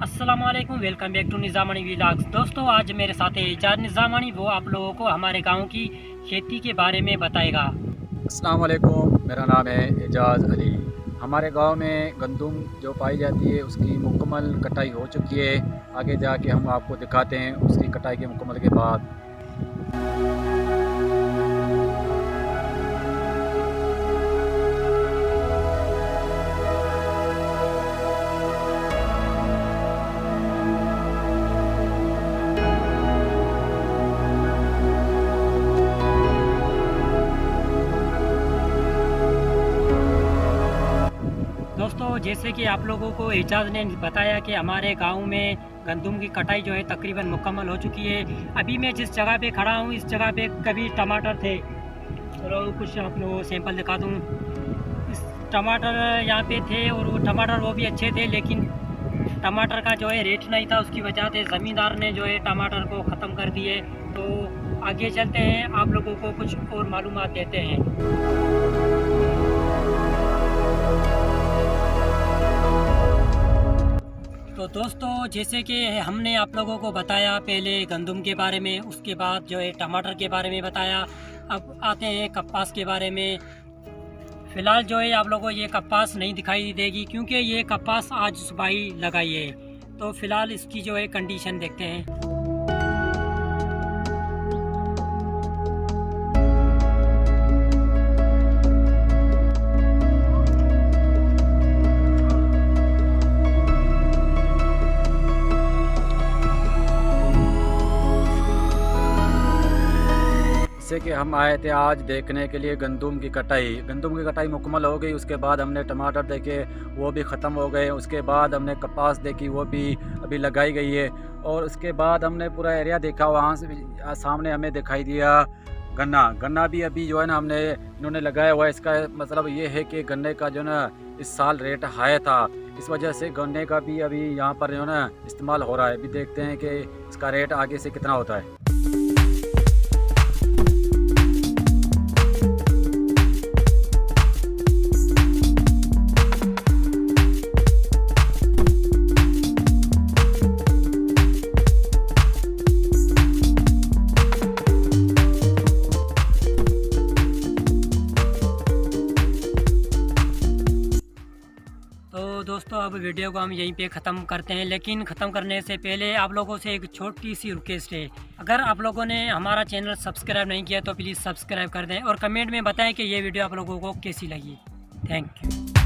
अस्सलाम वालेकुम, welcome back to निज़ामानी vlogs. दोस्तों, आज मेरे साथ है एजाज निज़ामानी। वो आप लोगों को हमारे गांव की खेती के बारे में बताएगा। अस्सलाम वालेकुम, मेरा नाम है एजाज़ अली। हमारे गांव में गंदम जो पाई जाती है उसकी मुकम्मल कटाई हो चुकी है। आगे जाके हम आपको दिखाते हैं उसकी कटाई के मुकम्मल के बाद। दोस्तों, जैसे कि आप लोगों को एजाज ने बताया कि हमारे गांव में गंदम की कटाई जो है तकरीबन मुकम्मल हो चुकी है। अभी मैं जिस जगह पे खड़ा हूँ इस जगह पे कभी टमाटर थे, और कुछ आप लोगों को सैंपल दिखा दूँ। इस टमाटर यहाँ पे थे और वो टमाटर वो भी अच्छे थे, लेकिन टमाटर का जो है रेट नहीं था। उसकी वजह से ज़मींदार ने जो है टमाटर को ख़त्म कर दिए। तो आगे चलते हैं, आप लोगों को कुछ और मालूमात देते हैं। तो दोस्तों, जैसे कि हमने आप लोगों को बताया पहले गंदम के बारे में, उसके बाद जो है टमाटर के बारे में बताया। अब आते हैं कपास के बारे में। फ़िलहाल जो है आप लोगों को ये कपास नहीं दिखाई देगी, क्योंकि ये कपास आज सुबह ही लगाई है। तो फ़िलहाल इसकी जो है कंडीशन देखते हैं। जैसे कि हम आए थे आज देखने के लिए गंदम की कटाई मुकम्मल हो गई। उसके बाद हमने टमाटर देखे, वो भी ख़त्म हो गए। उसके बाद हमने कपास देखी, वो भी अभी लगाई गई है। और उसके बाद हमने पूरा एरिया देखा, वहाँ से सामने हमें दिखाई दिया गन्ना भी अभी जो है ना हमने इन्होंने लगाया हुआ है। इसका मतलब ये है कि गन्ने का जो ना इस साल रेट हाई था, इस वजह से गन्ने का भी अभी यहाँ पर जो ना इस्तेमाल हो रहा है। अभी देखते हैं कि इसका रेट आगे से कितना होता है। तो दोस्तों, अब वीडियो को हम यहीं पे ख़त्म करते हैं, लेकिन ख़त्म करने से पहले आप लोगों से एक छोटी सी रिक्वेस्ट है। अगर आप लोगों ने हमारा चैनल सब्सक्राइब नहीं किया तो प्लीज़ सब्सक्राइब कर दें और कमेंट में बताएं कि ये वीडियो आप लोगों को कैसी लगी। Thank you.